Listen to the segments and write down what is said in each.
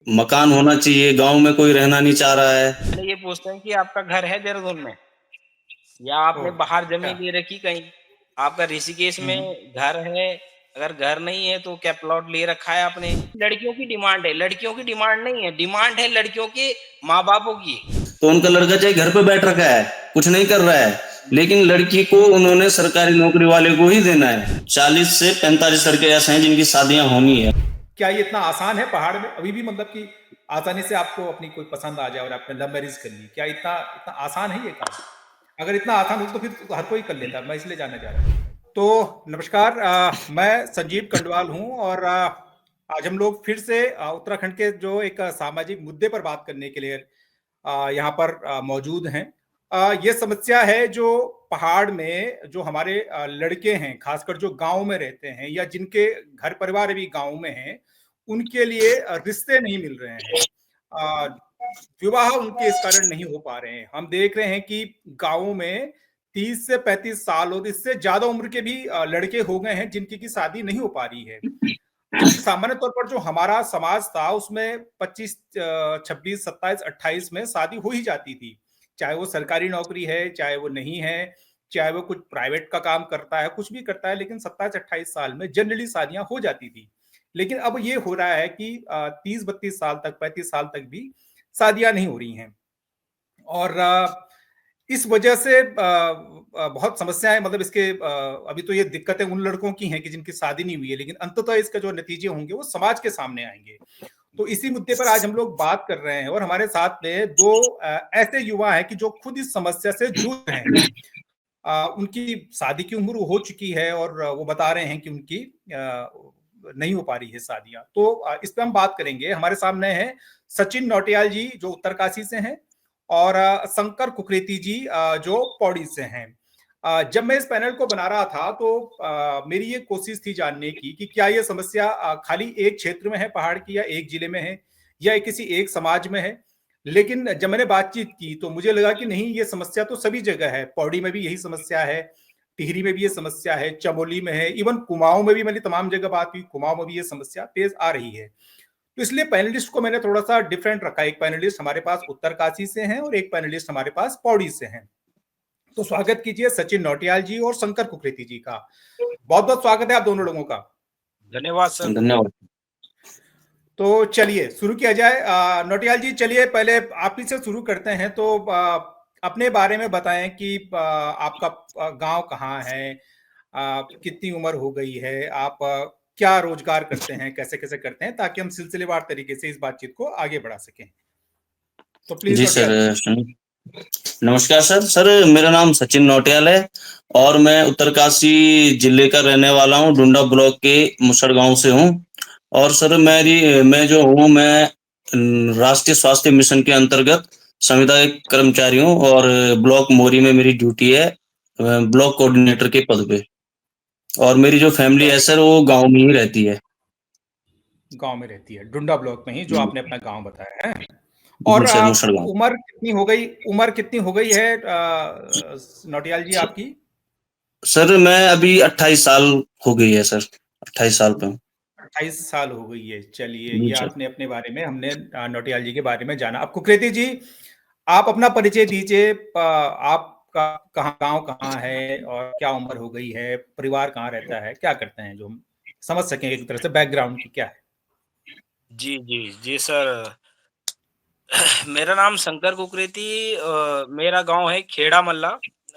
मकान होना चाहिए, गाँव में कोई रहना नहीं चाह रहा है। पहले ये पूछते हैं कि आपका घर है देहरादून में या आपने ओह! बाहर अच्छा। ज़मीन ले रखी कहीं? आपका ऋषिकेश हुँ, हुँ। में घर है, अगर घर नहीं है तो क्या प्लॉट ले रखा है आपने? लड़कियों की डिमांड है, लड़कियों की डिमांड नहीं है, डिमांड है लड़कियों के माँ-बापों की। तो उनका लड़का चाहे घर पे बैठ रखा है, कुछ नहीं कर रहा है, लेकिन लड़की को उन्होंने सरकारी नौकरी वाले को ही देना है। 40 से 45 लड़के ऐसे हैं जिनकी शादियाँ होनी है। क्या ये इतना आसान है पहाड़ में? अभी भी मतलब कि आसानी से आपको अपनी कोई पसंद आ जाए और आपने लव मैरिज कर ली। क्या इतना इतना आसान है ये काम? अगर इतना आसान हो तो फिर तो हर कोई कर लेता। मैं इसलिए जानना चाह रहा हूँ। तो नमस्कार, मैं संजीव कंडवाल हूँ और आज हम लोग फिर से उत्तराखंड के जो एक सामाजिक मुद्दे पर बात करने के लिए यहाँ पर मौजूद हैं। ये समस्या है जो पहाड़ में जो हमारे लड़के हैं, खासकर जो गाँव में रहते हैं या जिनके घर परिवार अभी गाँव में हैं, उनके लिए रिश्ते नहीं मिल रहे हैं। अ, विवाह उनके इस कारण नहीं हो पा रहे हैं। हम देख रहे हैं कि गाँव में 30 से 35 साल और इससे ज़्यादा उम्र के भी लड़के हो गए हैं जिनकी की शादी नहीं हो पा रही है। जबकि सामान्य तौर पर जो हमारा समाज था उसमें 25 26, 27, 28 में शादी हो ही जाती थी। चाहे वो सरकारी नौकरी है, चाहे वो नहीं है, चाहे वो कुछ प्राइवेट का काम करता है, कुछ भी करता है, लेकिन 27-28 साल में जनरली शादियाँ हो जाती थी। लेकिन अब ये हो रहा है कि 30-32 साल तक, 35 साल तक भी शादियाँ नहीं हो रही हैं। और इस वजह से बहुत समस्याएँ, मतलब इसके अभी तो ये दिक्कतें उन लड़कों की हैं कि जिनकी शादी नहीं हुई है, लेकिन अंततः इसके जो नतीजे होंगे वो समाज के सामने आएँगे। तो इसी मुद्दे पर आज हम लोग बात कर रहे हैं और हमारे साथ में 2 ऐसे युवा हैं कि जो खुद इस समस्या से जूझ रहे हैं। उनकी शादी की उम्र हो चुकी है और वो बता रहे हैं कि उनकी नहीं हो पा रही है शादियाँ। तो इस पे हम बात करेंगे। हमारे सामने हैं सचिन नौटियाल जी जो उत्तरकाशी से हैं और शंकर कुकरेती जी जो पौड़ी से हैं। जब मैं इस पैनल को बना रहा था तो मेरी ये कोशिश थी जानने की कि क्या ये समस्या खाली एक क्षेत्र में है पहाड़ की या एक जिले में है या किसी एक समाज में है। लेकिन जब मैंने बातचीत की तो मुझे लगा कि नहीं, ये समस्या तो सभी जगह है। पौड़ी में भी यही समस्या है, टिहरी में भी ये समस्या है, चमोली में है, इवन कुमाऊं में भी मेरी तमाम जगह बात हुई, कुमाऊं में भी ये समस्या पेश आ रही है। तो इसलिए पैनलिस्ट को मैंने थोड़ा सा डिफरेंट रखा। एक पैनलिस्ट हमारे पास उत्तरकाशी से हैं और एक पैनलिस्ट हमारे पास पौड़ी से हैं। तो स्वागत कीजिए सचिन नौटियाल जी और शंकर कुकरेती जी का। बहुत बहुत स्वागत है आप दोनों लोगों का। धन्यवाद सर। धन्यवाद। तो चलिए शुरू किया जाए। नौटियाल जी, चलिए पहले आप ही से शुरू करते हैं। तो अपने बारे में बताएं कि आपका गांव कहाँ है, कितनी उम्र हो गई है, आप क्या रोजगार करते हैं, कैसे कैसे करते हैं, ताकि हम सिलसिलेवार तरीके से इस बातचीत को आगे बढ़ा सकें। तो प्लीज जी सर, नौटियाल जी। नमस्कार सर। सर, मेरा नाम सचिन नौटियाल है और मैं उत्तरकाशी जिले का रहने वाला हूँ। डुंडा ब्लॉक के मुसड़ गांव से हूँ। और सर, जी मैं जो हूँ, मैं राष्ट्रीय स्वास्थ्य मिशन के अंतर्गत संविदायक कर्मचारी हूँ और ब्लॉक मोरी में मेरी ड्यूटी है, ब्लॉक कोऑर्डिनेटर के पद पे। और मेरी जो फैमिली है सर, वो गांव में ही रहती है। गांव में रहती है, डुंडा ब्लॉक में ही, जो जी आपने अपना गांव बताया है। जी और सर, मुसड़ गांव। उम्र कितनी हो गई है नौटियाल जी आपकी? सर, मैं अभी 28 साल हो गई है सर, 28 साल पे हूँ। 28 साल हो गई है। चलिए, जी ये सर। आपने अपने बारे में, हमने नौटियाल जी के बारे में जाना। अब कुकरेती जी, आप अपना परिचय दीजिए। आपका गांव कहाँ है और क्या उम्र हो गई है, परिवार कहाँ रहता है, क्या करते हैं, जो हम समझ सकें एक तरह से बैकग्राउंड की क्या है। जी, जी, जी सर। मेरा नाम शंकर कुकरेती, मेरा गाँव है खेड़ा मल्ला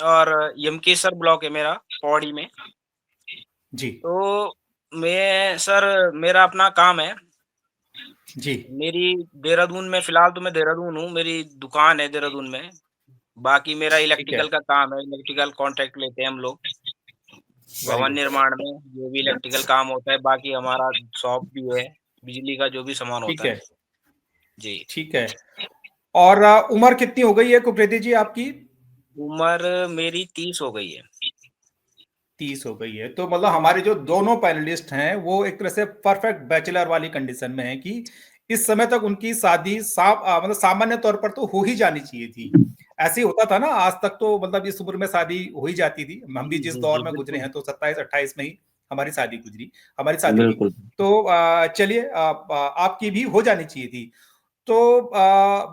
और यमकेश्वर ब्लॉक है मेरा, पौड़ी में। जी तो मैं सर, मेरा अपना काम है। जी। मेरी देहरादून में, फिलहाल तो मैं देहरादून हूँ, मेरी दुकान है देहरादून में। बाकी मेरा ठीक है। इलेक्ट्रिकल का काम है, इलेक्ट्रिकल कॉन्ट्रैक्ट लेते हैं हम लोग, वेरी भवन गुड। निर्माण में जो भी इलेक्ट्रिकल काम होता है, बाकी हमारा शॉप भी है, बिजली का जो भी सामान ठीक होता है। है। जी। ठीक है। और उम्र कितनी हो गई है कुकरेती जी आपकी? उम्र मेरी 30 हो गई है। 30 हो गई है। तो मतलब हमारे जो दोनों पैनलिस्ट हैं वो एक तरह से परफेक्ट बैचलर वाली कंडीशन में है कि इस समय तक उनकी शादी मतलब सामान्य तौर पर तो हो ही जानी चाहिए थी। ऐसे ही होता था ना आज तक, तो मतलब इस उम्र में शादी हो ही जाती थी। हम भी जी, जिस जी, दौर जी, में गुजरे बिल्कुल। हैं तो 27-28 में ही हमारी शादी गुजरी, हमारी शादी हुई। बिल्कुल। तो चलिए आपकी भी हो जानी चाहिए थी। तो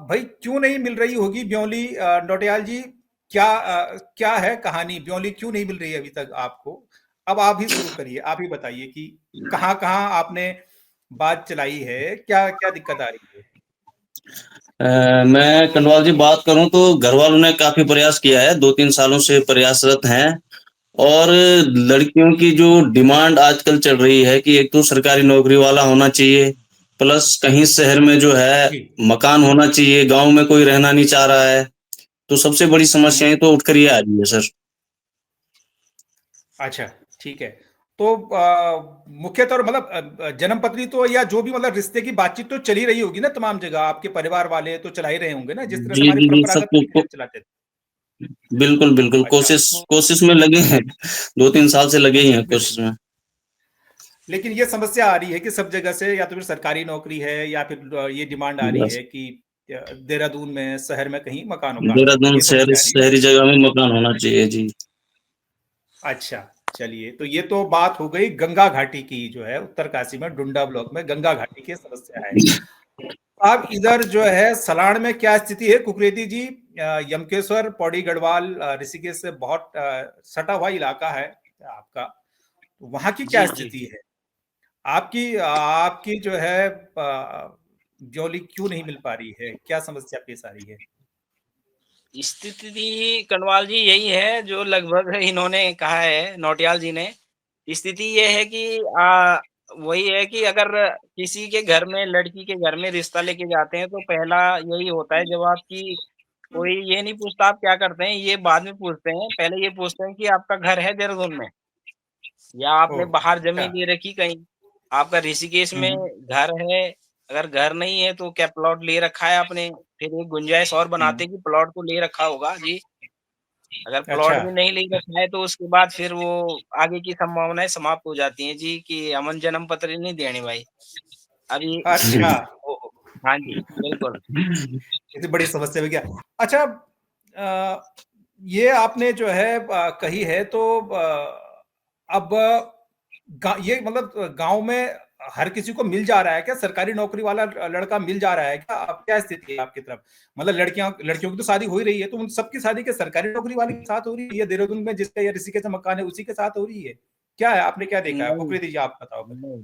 भाई क्यों नहीं मिल रही होगी ब्योंली नौटियाल जी? क्या है कहानी? ब्योंली क्यों नहीं मिल रही है अभी तक आपको? अब आप ही शुरू करिए, आप ही बताइए कि कहाँ-कहाँ आपने बात चलाई है? क्या दिक्कत आ रही है? मैं कंडवाल जी बात करूँ तो घर वालों ने काफ़ी प्रयास किया है, 2-3 सालों से प्रयासरत हैं और लड़कियों की जो डिमांड आजकल चल रही है कि एक तो सरकारी नौकरी वाला होना चाहिए, प्लस कहीं शहर में जो है जी। मकान होना चाहिए, गाँव में कोई रहना नहीं चाह रहा है। तो सबसे बड़ी हुँ। समस्याएँ तो उठ कर ये आ रही है सर। अच्छा, ठीक है। तो मुख्य तौर मतलब जन्मपत्री तो या जो भी मतलब रिश्ते की बातचीत तो चल ही रही होगी ना तमाम जगह, आपके परिवार वाले तो चला ही रहे होंगे ना, जिस तरह से जी, हमारी जी, जी, परंपरागत सबको तरीके से चलाते थे। बिल्कुल, बिल्कुल, अच्छा, कोशिश में लगे हैं, 2-3 साल से लगे ही हैं बिल्कुल। कोशिश में। लेकिन ये समस्या आ रही है कि सब जगह से या तो फिर सरकारी नौकरी है या फिर ये डिमांड आ रही बस है कि देहरादून में, शहर में कहीं मकान-वकान हो। देहरादून ये शहर समस्या आ रही है ना? शहरी जगह में मकान होना चाहिए, जी। अच्छा, चलिए तो ये तो बात हो गई गंगा घाटी की जो है उत्तरकाशी में डुंडा ब्लॉक में गंगा घाटी की समस्या है। अब इधर जो है सलाण में क्या स्थिति है कुकरेती जी? यमकेश्वर, पौड़ी गढ़वाल, ऋषिकेश से बहुत सटा हुआ इलाका है आपका। तो वहाँ की क्या जी, जी। स्थिति है? आपकी जो है ज्योली क्यों नहीं मिल पा रही है? क्या समस्या पेश आ रही है? स्थिति कनवाल जी यही है जो लगभग इन्होंने कहा है नौटियाल जी ने। स्थिति ये है कि वही है कि अगर किसी के घर में लड़की के घर में रिश्ता लेके जाते हैं तो पहला यही होता है जब आपकी कोई ये नहीं पूछता आप क्या करते हैं, ये बाद में पूछते हैं। पहले ये पूछते हैं कि आपका घर है देहरादून में या आपने ओह! बाहर अच्छा। ज़मीन ले रखी कहीं? आपका ऋषिकेश हुँ, में हुँ। घर है, अगर घर नहीं है तो क्या प्लॉट ले रखा है आपने? फिर एक गुंजाइश और हुँ। बनाते हैं कि प्लॉट तो ले रखा होगा जी। अगर प्लॉट अच्छा। भी नहीं ले रखा है तो उसके बाद फिर वो आगे की संभावनाएँ समाप्त हो जाती हैं जी कि अमन जन्म पत्र नहीं देनी भाई। अभी अच्छा। ओह! हाँ जी, बिल्कुल। ये तो बड़ी समस्या में गया। अच्छा ये आपने जो है कही है तो अब ये मतलब गाँव में हर किसी को मिल जा रहा है क्या? सरकारी नौकरी वाला लड़का मिल जा रहा है क्या? अब क्या स्थिति है आपकी तरफ? मतलब लड़कियों की तो शादी हो ही रही है, तो उन सबकी शादी क्या सरकारी नौकरी वाले के साथ हो रही है या देहरादून में जिसका या ऋषिकेश में मकान है उसी के साथ हो रही है? क्या है? आपने क्या देखा है? नहीं, कुकरी दीजिए आप बताओ पहले।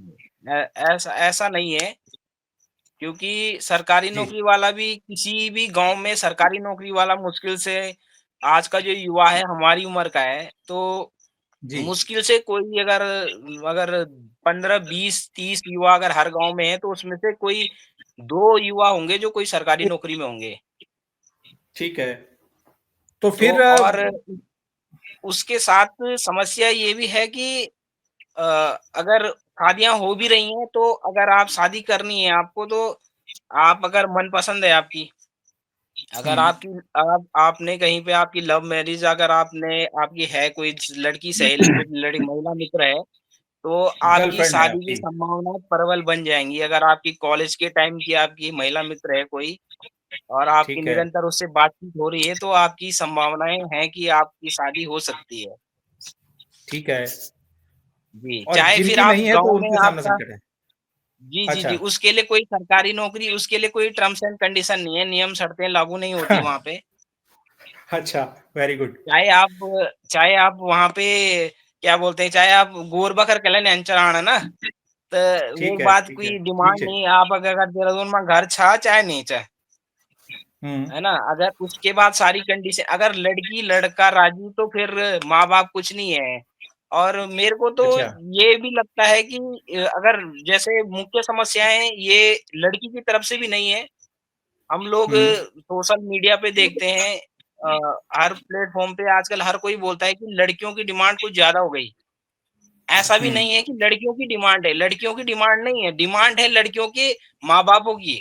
नहीं, ऐसा ऐसा नहीं है क्योंकि सरकारी जी, नौकरी वाला भी किसी भी गाँव में सरकारी नौकरी वाला मुश्किल से आज का जो युवा है हमारी उम्र का है, तो जी। मुश्किल से कोई अगर अगर 15, 20, 30 युवा अगर हर गाँव में है तो उसमें से कोई 2 युवा होंगे जो कोई सरकारी नौकरी में होंगे। ठीक है। तो तो फिर और उसके साथ समस्या ये भी है कि अ, अगर शादियाँ हो भी रही हैं तो अगर आप शादी करनी है आपको तो आप अगर मनपसंद है आपकी, हुँ, अगर आपकी आप आपने कहीं पे आपकी लव मैरिज अगर आपकी है कोई लड़की सहेली महिला मित्र है, तो आपकी गर्लफ्रेंड है शादी की आपकी। संभावनाएँ प्रबल बन जाएँगी। अगर आपकी कॉलेज के टाइम की आपकी महिला मित्र है कोई और आपकी ठीक है, निरंतर उससे बातचीत हो रही है, तो आपकी संभावनाएँ हैं कि आपकी शादी हो सकती है। ठीक है। जी, और चाहे फिर जिनकी आप नहीं है तो गाँव में उनके सामने आपका संकट है। जी, जी, अच्छा, जी, उसके लिए कोई सरकारी नौकरी उसके लिए कोई टर्म्स एंड कंडीशन नहीं है, नियम शर्तें लागू नहीं होती वहाँ पे। अच्छा, वेरी गुड। चाहे आप चाहे आप वहाँ पे क्या बोलते हैं, चाहे आप गोरबखर कले नेंचराण है ना, तो वो बात ठीक कोई है, डिमांड नीचे। नहीं है, आप अगर देहरादून में घर छा चाहे नहीं चाहे, हुँ, है ना? अगर उसके बाद सारी कंडीशन अगर लड़की लड़का राज़ी तो फिर माँ-बाप कुछ नहीं है। और मेरे को तो अच्छा। ये भी लगता है कि अगर जैसे मुख्य समस्याएँ ये लड़की की तरफ से भी नहीं है। हम लोग हुँ, सोशल मीडिया पे देखते हैं हर प्लेटफ़ॉर्म पे आजकल हर कोई बोलता है कि लड़कियों की डिमांड कुछ ज़्यादा हो गई। ऐसा भी हुँ। नहीं है कि लड़कियों की डिमांड है, लड़कियों की डिमांड नहीं है, डिमांड है लड़कियों के माँ-बापों की।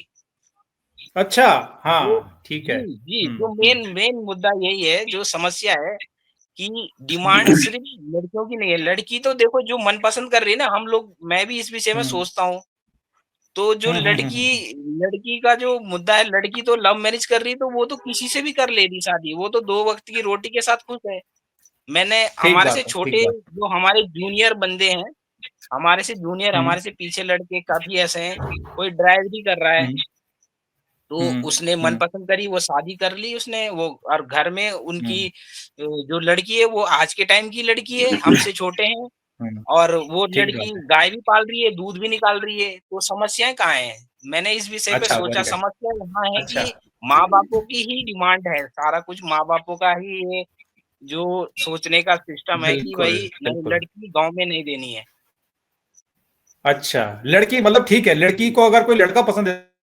अच्छा, जो हाँ, ठीक है। जी, जी, हुँ, जो हुँ, मेन मेन मुद्दा यही है, जो समस्या है कि डिमांड सिर्फ़ लड़कियों की नहीं है, लड़की तो देखो जो मन पसंद कर रही है ना हम लोग मैं भी इस विषय में हुँ। सोचता हूँ। तो जो हुँ, हुँ, हुँ, हुँ। लड़की का जो मुद्दा है, लड़की तो लव मैरिज कर रही है, तो वो तो किसी से भी कर लेगी शादी, वो तो 2 वक़्त की रोटी के साथ खुश है। मैंने ठीक हमारे बात से है, ठीक छोटे बात। जो हमारे जूनियर बंदे हैं, हमारे से जूनियर, हुँ, हमारे से पीछे लड़के काफ़ी ऐसे हैं, कोई ड्राइवरी कर रहा है, हुँ, तो हुँ, उसने हुँ, मनपसंद करी, वो शादी कर ली उसने वो और घर में हुँ, उनकी जो लड़की है वो आज के टाइम की लड़की है, हमसे छोटे हैं हुँ, और वो ठीक लड़की बात है। गाय भी पाल रही है, दूध भी निकाल रही है, तो समस्याएँ कहाँ हैं? मैंने इस विषय पे अच्छा, सोचा वेरी नाइस। समस्या यहाँ है अच्छा, कि माँ-बापों की ही डिमांड है, सारा कुछ माँ-बापों का ही ये जो सोचने का सिस्टम है कि बिल्कुल, भई नहीं बिल्कुल। लड़की गाँव में नहीं देनी है। अच्छा, लड़की मतलब ठीक है, लड़की को अगर कोई लड़का पसंद है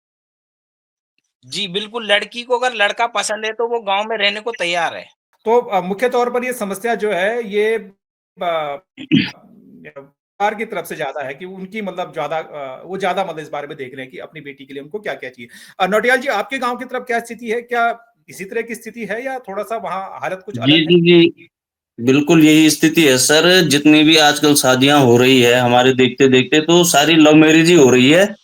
जी, बिल्कुल लड़की को अगर लड़का पसंद है तो वो गाँव में रहने को तैयार है। तो मुख्य तौर पर ये समस्या जो है ये परिवार की तरफ से ज़्यादा है कि उनकी मतलब ज़्यादा वो ज़्यादा मतलब इस बारे में देख रहे हैं कि अपनी बेटी के लिए उनको क्या-क्या चाहिए। नौटियाल जी आपके गाँव की तरफ क्या स्थिति है? क्या इसी तरह की स्थिति है या थोड़ा-सा वहाँ हालत कुछ जी, अलग है? जी, जी। बिल्कुल यही स्थिति है सर, जितनी भी आजकल शादियाँ हो रही है, हमारे देखते-देखते तो सारी लव मैरिज ही हो रही है।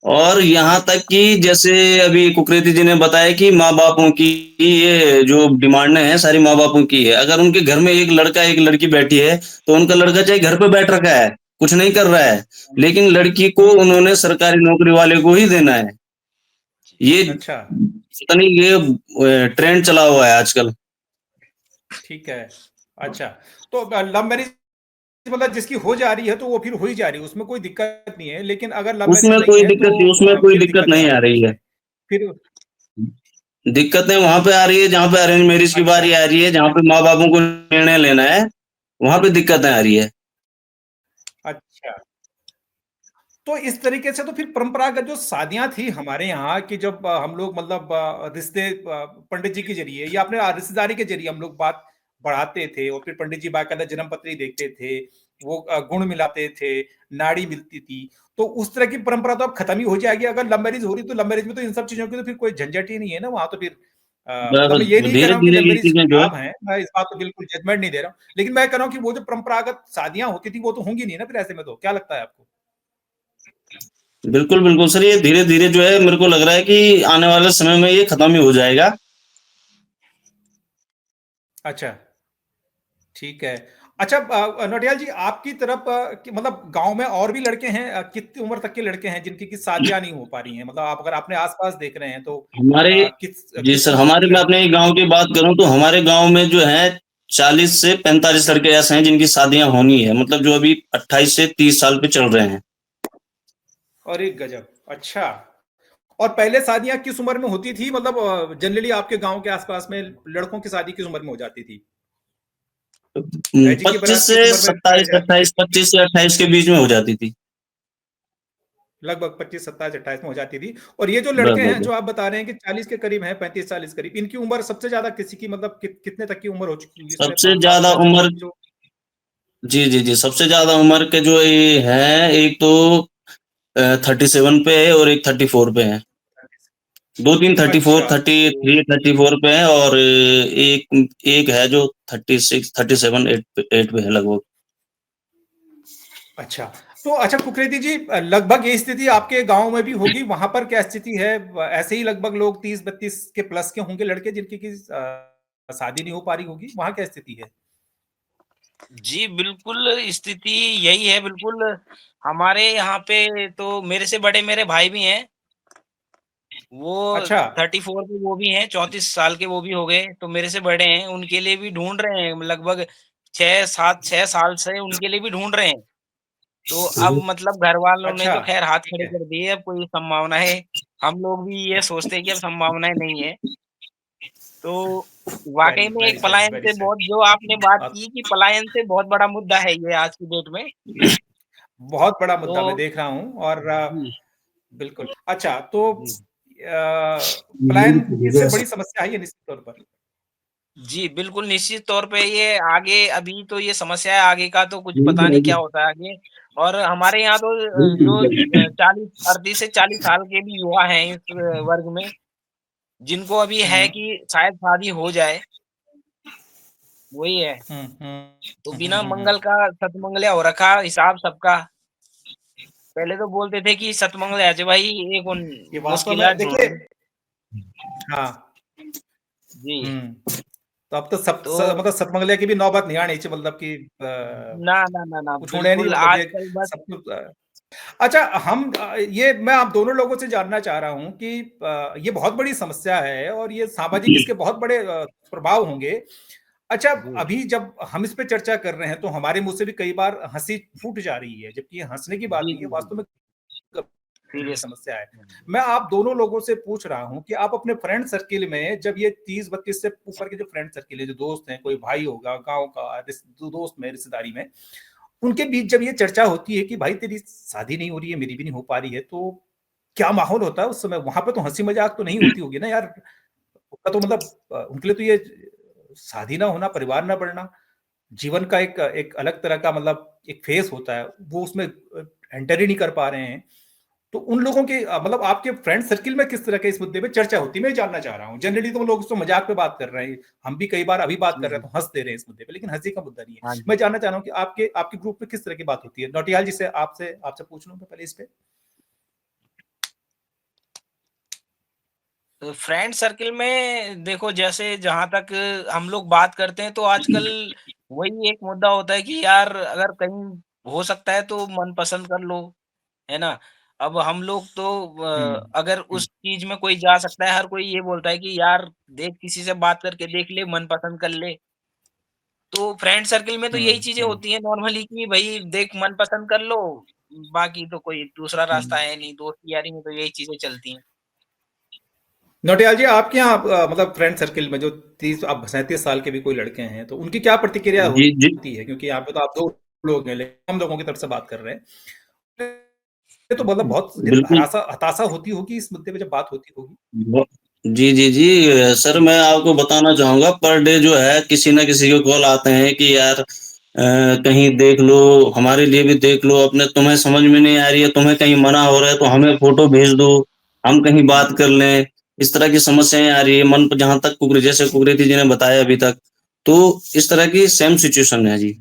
और यहाँ तक कि जैसे अभी कुकरेती जी ने बताया कि माँ-बापों की ये जो डिमांडें हैं, सारी माँ-बापों की है। अगर उनके घर में एक लड़का, एक लड़की बैठी है, तो उनका लड़का चाहे घर पे बैठ रखा है, कुछ नहीं कर रहा है, लेकिन लड़की को उन्होंने सरकारी नौकरी वाले को ही देना है। ये अच्छा, पता नहीं ये ट्रेंड चला हुआ है आजकल। ठीक है। अच्छा, तो लव मैरिज मतलब जिसकी हो जा रही है तो वो फिर हो ही जा रही है, उसमें कोई दिक्कत नहीं है। लेकिन अगर लव मैरिज उसमें नहीं कोई है तो दिक्कत नहीं उसमें कोई फिर दिक्कत दिक्कतें आ नहीं आ रही हैं रही है। उसमें। फिर दिक्कतें वहाँ पे आ रही है जहाँ पे अरेंज मैरिज की अच्छा, बारी आ रही है, जहाँ पे माँ-बापों को निर्णय लेना है, वहाँ पे दिक्कतें आ रही है। अच्छा। तो इस तरीके से तो फिर परंपरागत जो शादियाँ थी हमारे यहाँ कि जब हम लोग मतलब रिश्ते पंडित जी के ज़रिए या अपने रिश्तेदारी के ज़रिए हम लोग बात बढ़ाते थे और फिर पंडित जी बाकायदा जन्मपत्री देखते थे, वो गुण मिलाते थे, नाड़ी मिलती थी। तो उस तरह की परंपरा तो अब खत्म ही हो जाएगी। अगर लव मैरिज हो रही तो लव मैरिज में तो इन सब चीज़ों की तो फिर कोई झंझट ही नहीं है ना वहाँ तो फिर मतलब बस मैं ये नहीं कह रहा हूँ कि धीरे-धीरे लव ये मैरिज चीज़ें जो है खराब है, मैं इस बात पे बिल्कुल जजमेंट नहीं दे रहा हूँ। लेकिन मैं कह रहा हूँ कि वो जो परंपरागत शादियाँ होती थी वो तो होंगी नहीं ना फिर ऐसे में तो, क्या लगता है आपको? बिल्कुल, बिल्कुल सर, ये धीरे-धीरे जो है मेरे को लग रहा है कि आने वाले समय में ये खत्म ही हो जाएगा। अच्छा। ठीक है। अच्छा नौटियाल जी आपकी तरफ कि मतलब गाँव में और भी लड़के हैं कितनी उम्र तक के लड़के हैं जिनकी कि शादियाँ नहीं हो पा रही हैं? मतलब आप अगर अपने आस-पास देख रहे हैं तो हमारे जी किस सर, उम्र तक हमारे के मैं लड़के अपने हैं? गाँव की बात करूँ तो हमारे गाँव में जो है 40 से 45 लड़के ऐसे हैं जिनकी शादियाँ होनी है, मतलब जो अभी 28 से 30 साल पे चल रहे हैं। अरे गज़ब! अच्छा। और पहले शादियाँ किस उम्र में होती थी? मतलब जनरली आपके गाँव के आस-पास में लड़कों की शादी किस उम्र में हो जाती थी? भैजी की 25 बारात से किस उम्र में 27, जाती थी? 28, 25 से 28 के बीच में हो जाती थी। लगभग 25, 27, 28 में हो जाती थी। और ये जो बस, लड़के बस, हैं बस। जो आप बता रहे हैं कि 40 के करीब हैं, 35-40 करीब, इनकी उम्र सबसे ज़्यादा किसी की मतलब कितने तक की उम्र हो चुकी होगी? इसमें सबसे 5-7 ज़्यादा साल से उम्र नीचे जो जी, जी, जी, सबसे ज़्यादा उम्र के जो ये हैं, एक तो 37 पे है और एक 34 पे है। 2-3 34, अच्छा, तो 33, 34 पे है और एक एक है जो 36, 37, 8 पे है लगभग। अच्छा। तो अच्छा कुकरेती जी लगभग ये स्थिति आपके गाँव में भी होगी, वहाँ पर क्या स्थिति है? ऐसे ही लगभग लोग 30-32 के प्लस के होंगे लड़के जिनकी कि शादी नहीं हो पा रही होगी, वहाँ क्या स्थिति है? जी, बिल्कुल स्थिति यही है बिल्कुल, हमारे यहाँ पे तो मेरे से बड़े मेरे भाई भी हैं, वो अच्छा, 34 के वो भी हैं, 34 साल के वो भी हो गए, तो मेरे से बड़े हैं, उनके लिए भी ढूँढ रहे हैं लगभग 6 साल से उनके लिए भी ढूँढ रहे हैं। तो अब मतलब घर वालों ने अच्छा, तो ख़ैर हाथ ठीक खड़े है। कर दिए, अब कोई संभावनाएँ हम लोग भी ये सोचते हैं कि अब संभावनाएँ नहीं है। तो वेरी वाक़ई में वेरी एक सैड, पलायन वेरी से सैड। बहुत जो आपने बात अ, की कि पलायन से बहुत बड़ा मुद्दा है ये आज की डेट में। बहुत बड़ा तो मुद्दा मैं देख रहा हूँ और जी, बिल्कुल। अच्छा तो जी। पलायन इससे बड़ी समस्या है ये निश्चित तौर पर। जी, बिल्कुल निश्चित तौर पे ये आगे अभी तो ये समस्या है, आगे का तो कुछ पता नहीं क्या होता है आगे। और हमारे यहाँ तो जो 40 38 से 40 साल के भी युवा हैं इस वर्ग में, जिनको अभी है हुँ, कि शायद शादी हो जाए, वही है। हुँ, हुँ, तो हुँ, हुँ, बिना हुँ, हुँ। मंगल का सतमंगल्या हो रखा हिसाब सबका। पहले तो बोलते थे कि सतमंगल्या है भाई एक ये वास्तव मुश्किल है में देखिए ढूँढनी। हाँ, जी, हुँ। तो अब तो तो मतलब सतमंगले की भी नौबत नहीं आनी चाहिए, मतलब कि ना, कुछ होने नहीं, बिल्कुल मतलब ये आजकल बस सब कुछ अच्छा, हम ये मैं आप दोनों लोगों से जानना चाह रहा हूँ कि ये बहुत बड़ी समस्या है और ये सामाजिक इसके बहुत बड़े प्रभाव होंगे। अच्छा, जी, अभी जब हम इस पे चर्चा कर रहे हैं तो हमारे मुँह से भी कई बार हँसी फूट जा रही है, जबकि ये हँसने की बात जी, नहीं है, जी, जी, वास्तव में गंभीर सीरियस समस्या है। मैं आप दोनों लोगों से पूछ रहा हूँ कि आप अपने फ्रेंड सर्किल में जब ये 30-32 से ऊपर के जो फ्रेंड सर्किल है, जो दोस्त हैं, कोई भाई होगा, गाँव का दोस्त में, रिश्तेदारी में, उनके बीच जब ये चर्चा होती है कि भाई तेरी शादी नहीं हो रही है, मेरी भी नहीं हो पा रही है, तो क्या माहौल होता है उस समय? वहाँ पे तो हँसी-मज़ाक तो नहीं होती होगी ना यार? उनका तो मतलब उनके लिए तो ये शादी ना होना, परिवार ना बढ़ना, जीवन का एक एक अलग तरह का मतलब एक फ़ेज़ होता है, वो उसमें एंटर ही नहीं कर पा रहे हैं। तो उन लोगों के मतलब आपके फ्रेंड सर्किल में किस तरह के इस मुद्दे पे चर्चा होती है? मैं ये जानना चाह रहा हूँ। जनरली तो लोग इसको मज़ाक में बात कर रहे हैं। हम भी कई बार अभी बात जी, कर रहे जी। हैं तो हँस दे रहे हैं इस मुद्दे पे, लेकिन हँसी का मुद्दा नहीं है। हाँ जी। मैं जानना चाह रहा हूँ कि आपके आपके ग्रुप में किस तरह की बात होती है? नौटियाल जी से आपसे आपसे पूछ लूँ मैं पहले इस पे? तो फ्रेंड सर्किल में देखो जैसे जहाँ तक हम लोग बात करते हैं तो आजकल वही एक मुद्दा होता है कि यार अगर कहीं हो सकता है तो मनपसंद कर लो, है ना? अब हम लोग तो हुँ, अगर हुँ, उस चीज़ में कोई जा सकता है, हर कोई ये बोलता है कि यार देख किसी से बात करके देख ले, मनपसंद कर ले। तो फ्रेंड सर्किल में तो हुँ, यही चीज़ें हुँ, होती हैं नॉर्मली कि भई देख मनपसंद कर लो, बाकी तो कोई दूसरा रास्ता हुँ। है नहीं, दोस्ती यारी में तो यही चीज़ें चलती हैं। नौटियाल जी, आपके यहाँ मतलब फ्रेंड सर्किल में जो 30 अब 37 साल के भी कोई लड़के हैं, तो उनकी क्या प्रतिक्रिया जी, जी। होती है? क्योंकि यहाँ पे तो आप 2 लोग हैं, लेकिन हम लोगों की तरफ से बात कर रहे हैं। ये तो मतलब बहुत बिल्कुल। हरासा हताशा होती होगी इस मुद्दे पे जब बात होती होगी। ब जी, जी, जी। सर मैं आपको बताना चाहूँगा पर डे जो है किसी न किसी के कॉल आते हैं कि यार कहीं देख लो, हमारे लिए भी देख लो, अपने तुम्हें समझ में नहीं आ रही है, तुम्हें कहीं मना हो रहा है तो हमें फ़ोटो भेज दो, हम कहीं बात कर लें। इस तरह की समस्याएँ आ रही है मन पे जहाँ तक जैसे कुकरेती जी ने बताया अभी तक, तो इस तरह की सेम सिचुएशन है जी।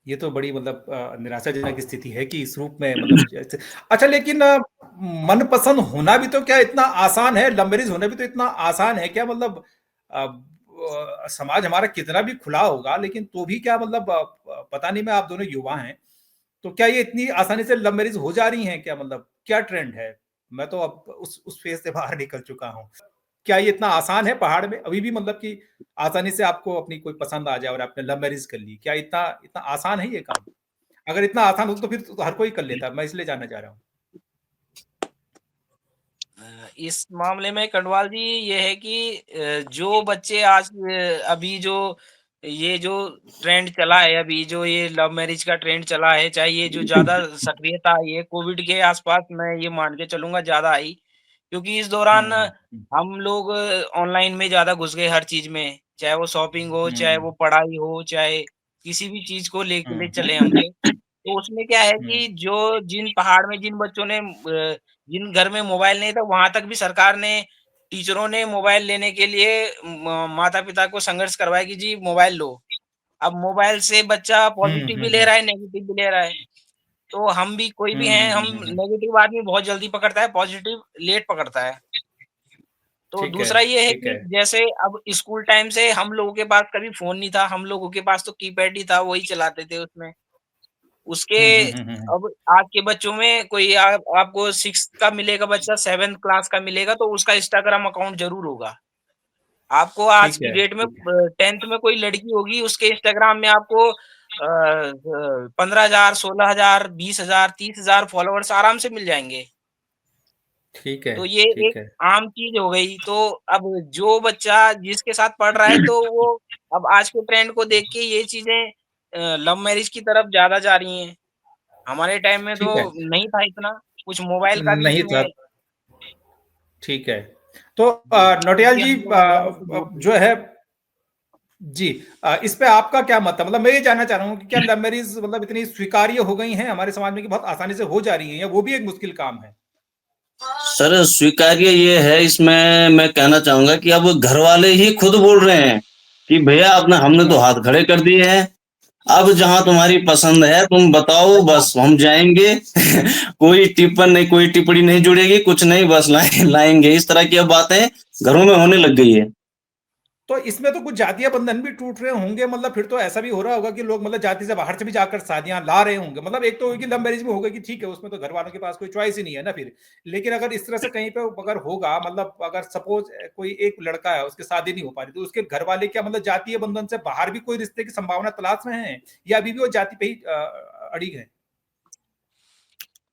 ये तो बड़ी मतलब निराशाजनक स्थिति है कि इस रूप में मतलब जैसे अच्छा, लेकिन मनपसंद होना भी तो क्या इतना आसान है? लव मैरिज होना भी तो इतना आसान है क्या? मतलब समाज हमारा कितना भी खुला होगा, लेकिन तो भी क्या मतलब पता नहीं, मैं आप दोनों युवा हैं, तो क्या ये इतनी आसानी से लव मैरिज हो जा रही हैं क्या? मतलब क्या ट्रेंड है? मैं तो अब उस फेज़ से बाहर निकल चुका हूँ। क्या ये इतना आसान है पहाड़ में? अभी भी मतलब कि आसानी से आपको अपनी कोई पसंद आ जाए और आपने लव मैरिज कर ली। क्या इतना इतना आसान है ये काम? अगर इतना आसान होता तो फिर तो हर कोई कर लेता। मैं इसलिए जानना चाह रहा हूँ। इस मामले में कटवाल जी ये है कि जो बच्चे आज अभी जो ये जो ट्रेंड चला है अभी जो ये लव मैरिज का ट्रेंड चला है, चाहे ये जो ज़्यादा सक्रियता आई है कोविड के आसपास मैं ये मान के चलूँगा ज़्यादा आई। क्योंकि इस दौरान हुँ, हुँ, हुँ। हम लोग ऑनलाइन में ज़्यादा घुस गए हर चीज़ में, चाहे वो शॉपिंग हो, हुँ, चाहे हुँ। वो पढ़ाई हो, चाहे किसी भी चीज़ को लेके ले हुँ, चले हम लोग। तो उसमें क्या है हुँ। कि जो जिन पहाड़ में जिन बच्चों ने जिन घर में मोबाइल नहीं था, वहाँ तक भी सरकार ने टीचरों ने मोबाइल लेने के लिए माता-पिता को संघर्ष करवाया कि जी मोबाइल लो। अब मोबाइल से बच्चा हुँ, पॉज़िटिव हुँ, भी ले हुँ। रहा है, नेगेटिव भी ले रहा है। तो हम भी कोई भी हुँ, हैं, हुँ, हम हुँ, हुँ, हुँ। नेगेटिव आदमी बहुत जल्दी पकड़ता है, पॉज़िटिव लेट पकड़ता है। तो ठीक है, दूसरा ये है ठीक कि है। जैसे अब स्कूल टाइम से हम लोगों के पास कभी फ़ोन नहीं था, हम लोगों के पास तो कीपैड ही था, वही चलाते थे उसमें। उसके हुँ, हुँ, हुँ, हुँ, हुँ। अब आज के बच्चों में कोई आपको 6th का मिलेगा बच्चा, 7th क्लास का मिलेगा तो उसका इंस्टाग्राम अकाउंट ज़रूर होगा। आपको आज ठीक की है, डेट में ठीक है। 10th में कोई लड़की होगी उसके इंस्टाग्राम में आपको 15,000, 16,000, 20,000, 30,000 फॉलोवर्स आराम से मिल जाएँगे। ठीक है, तो ये एक ठीक है। आम चीज़ हो गई। तो अब जो बच्चा जिसके साथ पढ़ रहा है तो वो अब आज के ट्रेंड को देख के ये चीज़ें लव मैरिज की तरफ ज़्यादा जा रही हैं। हमारे टाइम में तो ठीक है। नहीं था इतना, कुछ मोबाइल का भी नहीं था। इसमें ठीक है। तो जी, नौटियाल क्योंकि जी हम लोग मोबाइल से दूर थे। जो है जी, इस पे आपका क्या मत है? मतलब मैं ये जानना चाह रहा हूँ कि क्या लव मैरिज मतलब इतनी स्वीकार्य हो गई हैं हमारे समाज में कि बहुत आसानी से हो जा रही हैं, या वो भी एक मुश्किल काम है? सर स्वीकार्य ये है इसमें मैं कहना चाहूँगा कि अब घरवाले ही खुद बोल रहे हैं कि भैया अपना हमने तो हाँ, हाथ खड़े कर दिए हैं। अब जहाँ तुम्हारी पसंद है तुम बताओ बस हम जाएँगे। कोई टिप्पण नहीं, कोई टिप्पणी नहीं जुड़ेगी, कुछ नहीं बस लाएँगे। इस तरह की अब बातें घरों में होने लग गई है। तो इसमें तो कुछ जातीय बंधन भी टूट रहे होंगे, मतलब फिर तो ऐसा भी हो रहा होगा कि लोग मतलब जाति से बाहर से भी जाकर शादियां ला रहे होंगे। मतलब एक तो होगी लव मैरिज में होगा कि ठीक है, उसमें तो घर वालों के पास कोई चॉइस ही नहीं है ना फिर। लेकिन अगर इस तरह से कहीं पे अगर होगा, मतलब अगर सपोज कोई एक लड़का है, उसकी शादी नहीं हो पा रही, तो उसके घर वाले क्या मतलब जातीय बंधन से बाहर भी कोई रिश्ते की संभावना तलाश रहे हैं, या अभी भी वो जाति पे ही अड़िग है?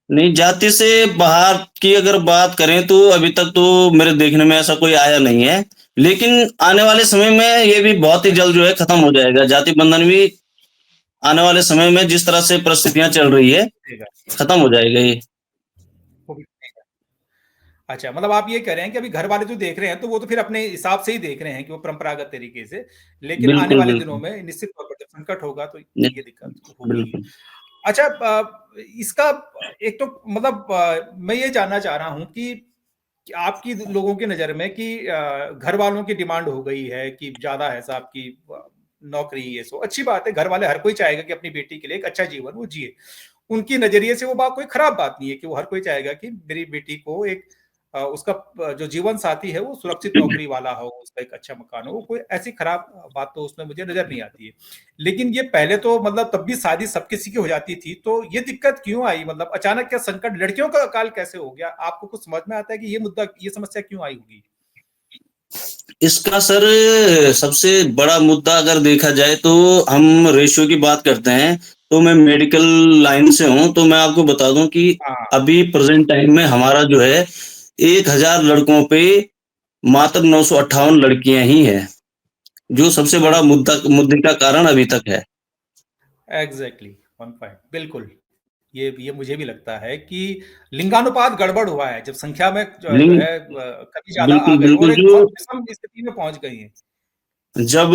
नहीं, जाति से बाहर की अगर बात करें तो अभी तक तो मेरे देखने में ऐसा कोई आया नहीं है। लेकिन आने वाले समय में ये भी बहुत ही जल्द जो है खत्म हो जाएगा। जाति बंधन भी आने वाले समय में जिस तरह से परिस्थितियां चल रही है, खत्म हो जाएगा ये। वो भी ठीक। अच्छा, मतलब आप ये कह रहे हैं कि अभी घर वाले जो देख रहे हैं, तो वो तो फिर अपने हिसाब से ही देख रहे हैं कि वो परंपरागत तरीके से, लेकिन आने बिल्कुल, वाले दिनों बिल्कुल। में निश्चित तौर पर जब संकट होगा तो नि ये दिक्कत होगी ही। बिल्कुल। अच्छा, इसका एक तो मतलब मैं ये जानना चाह रहा हूँ कि आपकी लोगों की नज़र में कि घर वालों की डिमांड हो गई है कि ज़्यादा है साहब की नौकरी, ये सो अच्छी बात है, घर वाले हर कोई चाहेगा कि अपनी बेटी के लिए एक अच्छा जीवन वो जिए। उनकी नज़रिए से वो बात कोई खराब बात नहीं है कि वो हर कोई चाहेगा कि मेरी बेटी को एक उसका जो जीवन साथी है वो सुरक्षित नौकरी वाला हो, उसका एक अच्छा मकान हो, कोई ऐसी खराब बात तो उसमें मुझे नज़र नहीं आती है। लेकिन ये पहले तो मतलब तब भी शादी सब किसी की हो जाती थी, तो ये दिक्कत क्यों आई? मतलब अचानक क्या संकट, लड़कियों का अकाल कैसे हो गया? आपको कुछ समझ में आता है कि ये मुद्दा, ये समस्या क्यों आई होगी? इसका सर सबसे बड़ा मुद्दा अगर देखा जाए तो हम रेशियो की बात करते हैं, तो मैं मेडिकल लाइन से हूँ, तो मैं आपको बता दूँ कि हाँ, अभी प्रेज़ेंट टाइम में हमारा जो है 1000 लड़कों पे मात्र 958 लड़कियाँ ही हैं, जो सबसे बड़ा बिल्कुल, मुद्दे का कारण अभी तक है। एग्ज़ैक्टली, ऑन पॉइंट, बिल्कुल। ये मुझे भी लगता है कि लिंगानुपात गड़बड़ हुआ है, जब संख्या में जो लिंग है कभी ज़्यादा आ बिल्कुल, गई और बिल्कुल एक जो बहुत विषम स्थिति में पहुँच गई हैं। जब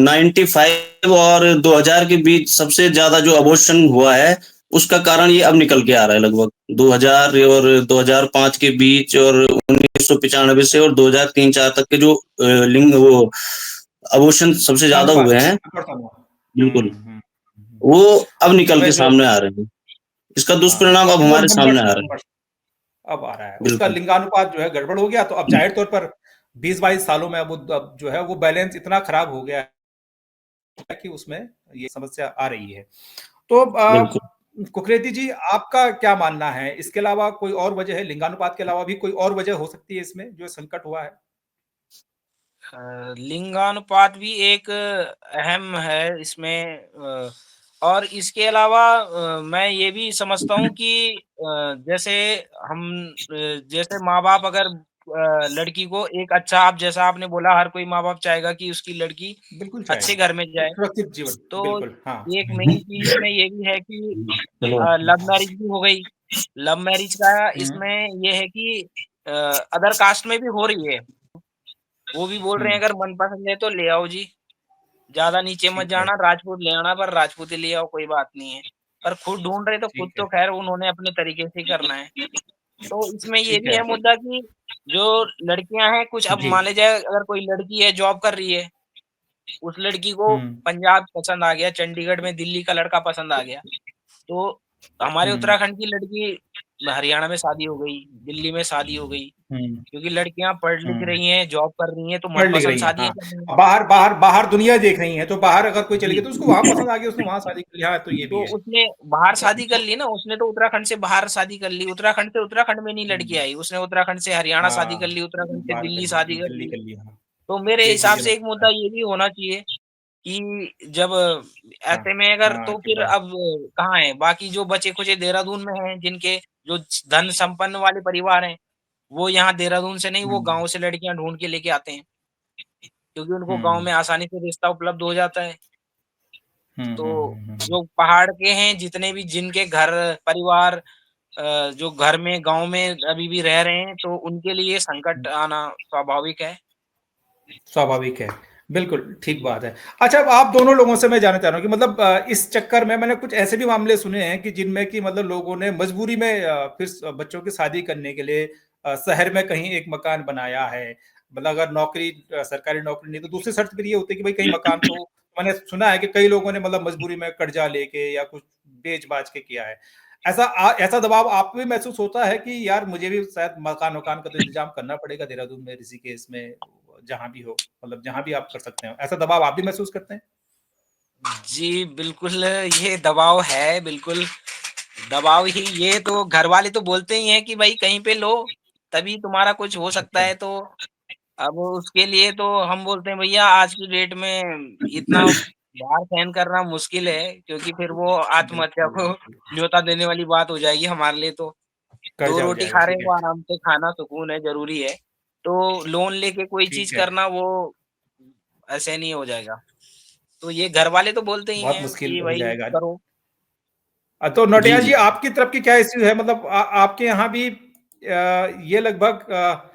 95 और 2000 के बीच सबसे ज़्यादा जो अबॉर्शन हुआ है, उसका कारण ये अब निकल के आ रहा है लगभग। 2000 और 2005 के बीच और 1995 से और 2003-4 तक के जो लिंग वो अबॉर्शन सबसे ज़्यादा लिंगानुपात, हुए हैं, परिवर्तन हुआ। बिल्कुल, हुँ। वो अब निकल के उसमें जो सामने आ रहे हैं। इसका हाँ, दुष्परिणाम अब अब वो हमारे सामने आ रहे हैं। नंबर्स अब आ रहा है। उसका बिल्कुल, लिंगानुपात जो है गड़बड़ हो गया, तो अब ज़ाहिर तौर पर 20-22 सालों में अब जो है वो बैलेंस इतना खराब हो गया है कि उसमें ये समस्या आ रही है। तो बिल्कुल। कुकरेती जी, आपका क्या मानना है? इसके अलावा कोई और वजह है, लिंगानुपात के अलावा भी कोई और वजह हो सकती है इसमें जो संकट हुआ है? लिंगानुपात भी एक अहम है इसमें और इसके अलावा मैं ये भी समझता हूँ कि जैसे हम जैसे माँ-बाप अगर लड़की को एक अच्छा आप जैसा आपने बोला हर कोई माँ-बाप चाहेगा कि उसकी लड़की बिल्कुल अच्छे चाहेगा। घर में जाए। एक सुरक्षित जीवन, तो बिल्कुल, हाँ। एक मेन चीज़ इसमें ये भी है कि चलो। लव मैरिज भी हो गई। लव मैरिज का हुँ, इसमें ये है कि अदर कास्ट में भी हो रही है। वो भी बोल हुँ, रहे हैं अगर मन पसंद है तो ले आओ जी। ज़्यादा नीचे मत ठीक है, जाना, राजपूत ले आना पर राजपूती ले आओ कोई बात नहीं है। पर खुद ढूँढ रहे तो खुद ठीक तो है, ख़ैर उन्होंने अपने तरीके से ही करना है। तो इसमें ये ठीक भी है। है मुद्दा कि जो लड़कियाँ हैं कुछ अब जी। मान लीजिए अगर कोई लड़की है जॉब कर रही है, उस लड़की को हुँ, पंजाब पसंद आ गया, चंडीगढ़ में दिल्ली का लड़का पसंद आ गया। तो हमारे हुँ, उत्तराखंड की लड़की हरियाणा में शादी हो गई, दिल्ली में शादी हो गई, हुँ, क्योंकि लड़कियाँ पढ़ लिख हुँ। रही हैं, जॉब कर रही हैं तो पढ़ लिख मनपसंद रही हैं, शादियाँ हाँ। कर रही हैं। अब बाहर बाहर बाहर दुनिया देख रही हैं, तो बाहर अगर कोई चली जी। गई तो उसको वहाँ पसंद आ गया, उसने वहाँ शादी कर ली। हाँ, तो ये भी तो है। उसने बाहर शादी कर ली ना, उसने तो उत्तराखंड से बाहर शादी कर ली, उत्तराखंड से उत्तराखंड में नहीं लड़की हुँ, आई, उसने उत्तराखंड से हरियाणा शादी कर हाँ, ली, उत्तराखंड से बाहर कर दिल्ली ली, शादी कर दिल्ली ली। कर ली, हाँ। तो मेरे ये हिसाब मुझे से एक लगता मुद्दा है। ये भी होना चाहिए कि जब हाँ, ऐसे में अगर हाँ, तो कि फिर बा अब कहाँ हैं, बाकी जो बचे-खुचे देहरादून में हैं, जिनके जो धन संपन्न वाले परिवार हैं, वो यहाँ देहरादून से नहीं, वो हुँ, गाँव से लड़कियाँ ढूँढ के लेके आते हैं, क्योंकि उनको गाँव हुँ, में आसानी से रिश्ता उपलब्ध हो जाता है। हुँ, हुँ, तो हुँ, हुँ, हुँ, जो पहाड़ के हैं, जितने भी जिनके घर परिवार जो घर में गाँव में अभी भी रह रहे हैं, तो उनके लिए संकट हुँ। आना स्वाभाविक है। स्वाभाविक है। बिल्कुल, ठीक बात है। अच्छा, अब आप दोनों लोगों से मैं जानना चाह रहा हूँ कि मतलब इस चक्कर में मैंने कुछ ऐसे भी मामले सुने हैं कि जिनमें कि मतलब लोगों ने मजबूरी में फिर बच्चों की शादी करने के लिए शहर में कहीं एक मकान बनाया है। मतलब अगर नौकरी सरकारी नौकरी नहीं तो दूसरी शर्त फिर ये होती है कि भाई कहीं मकान तो मैंने सुना है कि कई लोगों ने मतलब मजबूरी में कर्जा लेके या कुछ बेच-बाच के किया है। ऐसा दबाव आप पे भी महसूस होता है कि यार मुझे भी शायद मकान-वकान का तो इंतज़ाम करना पड़ेगा देहरादून में, ऋषिकेश में, जहाँ भी हो, मतलब जहाँ भी आप कर सकते हो? ऐसा दबाव आप भी महसूस करते हैं? जी, बिल्कुल ये दबाव है, बिल्कुल दबाव ही ये तो घरवाले तो बोलते ही हैं कि भई कहीं पे लो, तभी तुम्हारा कुछ हो सकता अच्छा, है तो अब उसके लिए तो हम बोलते हैं भैया आज की डेट में इतना भार सहन करना मुश्किल है क्योंकि फिर वो आत्महत्या बिल्कुल, को बिल्कुल। न्योता देने वाली बात हो जाएगी हमारे लिए तो। दो कर्जा हो रोटी जाएगा, खा रहे ठीक हैं है, वो आराम से खाना सुकून है, ज़रूरी है। तो लोन लेके कोई चीज़ ठीक है। करना वो ऐसे नहीं हो जाएगा। तो ये घरवाले तो बोलते ही बहुत हैं मुश्किल कि हो भई जाएगा। करो। तो जी, नौटियाल जी। जी आपकी तरफ की क्या इश्यू है? मतलब आपके यहाँ भी ये लगभग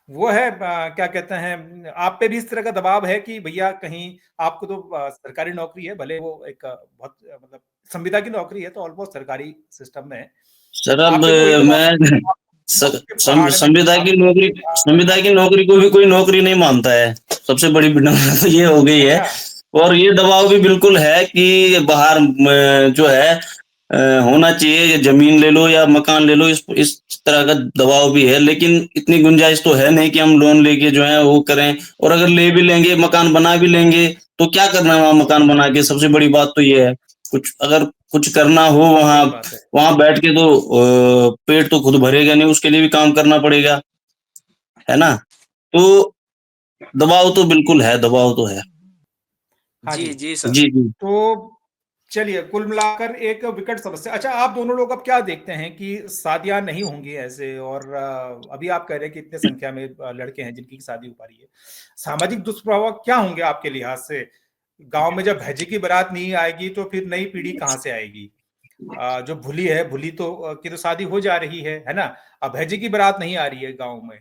वो है क्या कहते हैं आप पे भी इस तरह का दबाव है कि भैया कहीं आपको तो सरकारी नौकरी है भले वो एक बहुत मतलब संविदा की नौकरी है तो ऑलमोस्ट सरकारी सिस्टम में है। सर तो अब आप पे भी वही दबाव मैं आप के पहाड़ में संविदा की नौकरी को भी कोई नौकरी नहीं मानता है। सबसे बड़ी विडंबना तो ये हो गई है। अच्छा, और ये दबाव भी बिल्कुल है कि बाहर जो है होना चाहिए, जमीन ले लो या मकान ले लो, इस तरह का दबाव भी है। लेकिन इतनी गुंजाइश तो है नहीं कि हम लोन लेके जो है वो करें। और अगर ले भी लेंगे, मकान बना भी लेंगे, तो क्या करना है वहाँ मकान बना के? सबसे बड़ी बात तो ये है। कुछ अगर कुछ करना हो वहाँ सही बात है। वहाँ बैठ के तो पेट तो खुद भरेगा नहीं, उसके लिए भी काम करना पड़ेगा, है ना? तो दबाव तो बिल्कुल है, दबाव तो है। हाँ जी, जी। जी सर। जी, जी। तो चलिए कुल मिलाकर एक विकट समस्या अच्छा आप दोनों लोग अब क्या देखते हैं कि शादियां नहीं होंगी ऐसे और अभी आप कह रहे हैं कि इतने संख्या में लड़के हैं जिनकी शादी हो पा रही है सामाजिक दुष्प्रभाव क्या होंगे आपके लिहाज से गांव में जब भैजी की बारात नहीं आएगी तो फिर नई पीढ़ी कहाँ से आएगी जो भूली है भूली तो की तो शादी हो जा रही है ना अब भैजी की बारात नहीं आ रही है गांव में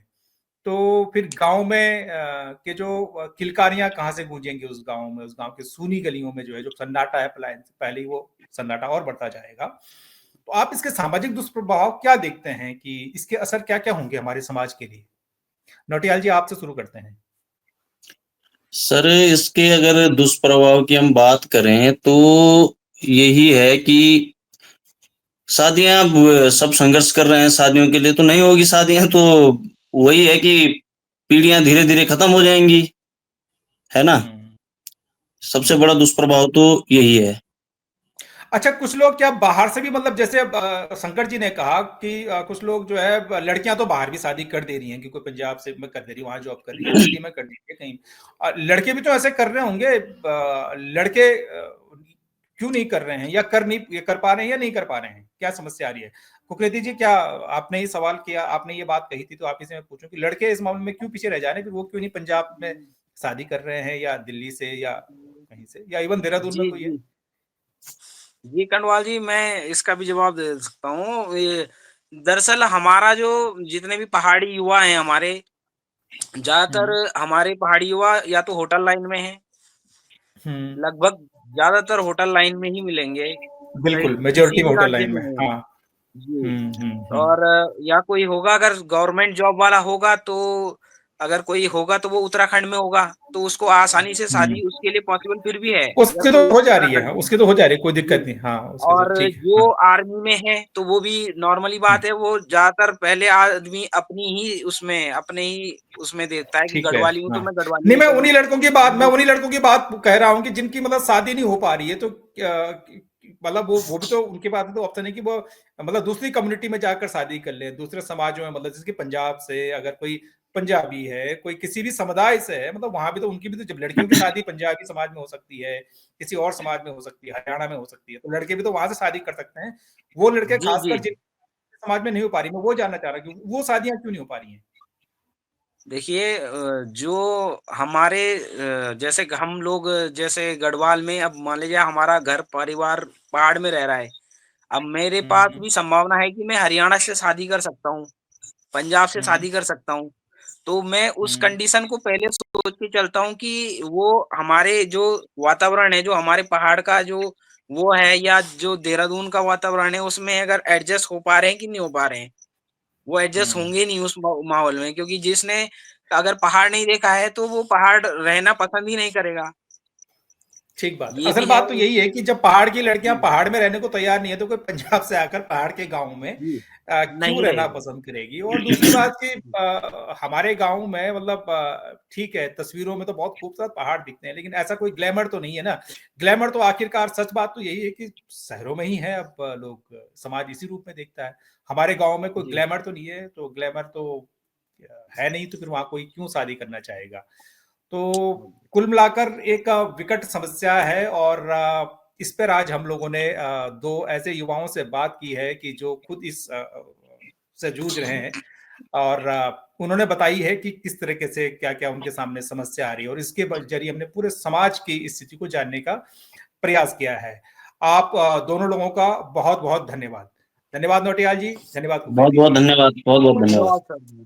तो फिर गांव में के जो किलकारियां कहाँ से गूंजेंगी उस गांव में उस गांव के सूनी गलियों में जो है जो सन्नाटा है पलायन से पहले ही वो सन्नाटा और बढ़ता जाएगा तो आप इसके सामाजिक दुष्प्रभाव क्या देखते हैं कि इसके असर क्या क्या होंगे हमारे समाज के लिए नौटियाल जी आपसे शुरू करते हैं सर इसके अगर दुष्प्रभाव की हम बात करें तो यही है कि शादियां अब सब संघर्ष कर रहे हैं शादियों के लिए, तो नहीं होगी शादियां तो वही है कि पीढ़ियां धीरे धीरे खत्म हो जाएंगी, है ना? हम्म सबसे हम्म बड़ा दुष्प्रभाव तो यही है। अच्छा कुछ लोग क्या बाहर से भी मतलब जैसे शंकर जी ने कहा कि कुछ लोग जो है लड़कियां तो बाहर भी शादी कर दे रही हैं कि कोई पंजाब से में कर दे रही है वहां जॉब कर रही है दिल्ली में कर रही है कहीं लड़के भी तो ऐसे कर रहे होंगे लड़के क्यों नहीं कर रहे हैं या कर नहीं या कर पा रहे हैं या नहीं कर पा रहे हैं क्या समस्या आ रही है कुकरेती जी क्या आपने ही सवाल किया आपने ये बात कही थी तो आप इसे मैं पूछूं कि लड़के इस मामले में क्यों पीछे रह जा रहे हैं फिर वो क्यों नहीं पंजाब में शादी कर रहे हैं या दिल्ली से या कहीं से या इवन देहरादून में जी, कोई है जी। जी, कंडवाल जी, मैं इसका भी जवाब दे सकता हूँ। ये दरअसल हमारा जो जितने भी पहाड़ी युवा हैं हमारे, ज़्यादातर हम्म हमारे पहाड़ी युवा या तो होटल लाइन में हैं, हुँ, लगभग ज़्यादातर होटल लाइन में ही मिलेंगे, कहीं बिल्कुल, किसी मेजॉरिटी में भी होटल राज्य लाइन में में, हो। हाँ। जी। हुँ, हुँ, हुँ, और या कोई होगा अगर गवर्नमेंट जॉब वाला होगा तो अगर कोई होगा तो वो उत्तराखंड में होगा, तो उसको आसानी से हुँ। शादी उसके लिए पॉसिबल फिर भी है, अगर उसकी तो कोई हो जा रही है, उत्तराखंड हाँ, में है। उसकी तो हो जा रही है, कोई दिक्कत जी। नहीं, हाँ, उसकी तो और ठीक है, जो हाँ, आर्मी में है, तो वो भी नॉर्मली हुँ, बात है, वो ज़्यादातर पहले आदमी अपनी ही उसमें अपने ही उसमें देखता है कि ठीक है, गढ़वाली हूँ, तो हाँ। मैं गढ़वाली नहीं, में करूँ। मैं वो उन्हीं लड़कों की बात कह रहा हूँ कि जिनकी मतलब शादी नहीं हो पा रही है, तो मतलब वो भी तो उनके पास तो ऑप्शन है कि वो मतलब दूसरी कम्युनिटी में जाकर शादी कर लें, दूसरे समाजों में मतलब जैसे कि पंजाब से अगर कोई पंजाबी है, कोई किसी भी समुदाय से है, मतलब वहाँ भी तो उनकी भी तो जब लड़कियों की शादी पंजाबी समाज में हो सकती है, किसी और समाज में हो सकती है, हरियाणा में हो सकती है, तो लड़के भी तो वहाँ से शादी कर सकते हैं। वो लड़के जी, खासकर जी। जिन समाज में नहीं हो पा रही, मैं वो जानना चाह रहा हूँ कि वो शादियाँ क्यों नहीं हो पा रही हैं? देखिए जो हमारे जैसे कि हम लोग जैसे गढ़वाल में अब मान लीजिए हमारा घर परिवार पहाड़ में रह रहा है। अब मेरे हुँ, पास हुँ, भी संभावना है कि मैं हरियाणा से शादी कर सकता हूँ, पंजाब से हुँ, शादी कर सकता हूँ। तो मैं उस हुँ, कंडीशन को पहले सोच के चलता हूँ कि वो हमारे जो वातावरण है, जो हमारे पहाड़ का जो वो है या जो देहरादून का वातावरण है, उसमें अगर एडजस्ट हो पा रहे हैं कि नहीं हो पा रहे हैं। वो एडजस्ट हुँ। होंगे नहीं उस माहौल में क्योंकि जिसने अगर पहाड़ नहीं देखा है, तो वो पहाड़ रहना पसंद ही नहीं करेगा। ठीक बात है। ये असल भी बात है। तो यही है कि जब पहाड़ की लड़कियां जी, पहाड़ में रहने को तैयार नहीं है तो कोई पंजाब से आकर पहाड़ के गांव में जी, क्यों नहीं रहना रहेगी। पसंद करेगी। और दूसरी बात कि हमारे गांव में मतलब ठीक है, तस्वीरों में तो बहुत खूबसूरत पहाड़ दिखते हैं, लेकिन ऐसा कोई ग्लैमर तो नहीं है ना। ग्लैमर तो आखिरकार सच बात तो यही है कि शहरों में ही है। अब लोग समाज इसी रूप में देखता है। हमारे गांव में कोई जी, ग्लैमर तो नहीं है, तो ग्लैमर तो है नहीं, तो फिर वहां कोई क्यों शादी करना चाहेगा। तो ओके, कुल मिलाकर एक विकट समस्या है। और इस पर आज हम लोगों ने दो ऐसे युवाओं से बात की है कि जो खुद इस से जूझ रहे हैं। और उन्होंने बताई है कि किस तरीके से क्या क्या उनके सामने समस्या आ रही है, और इसके जरिए हमने पूरे समाज की स्थिति को जानने का प्रयास किया है। आप दोनों लोगों का बहुत बहुत धन्यवाद। धन्यवाद नौटियाल जी, धन्यवाद कुलदीप बहुत जी। बहुत धन्यवाद, बहुत बहुत धन्यवाद। धन्यवाद सर।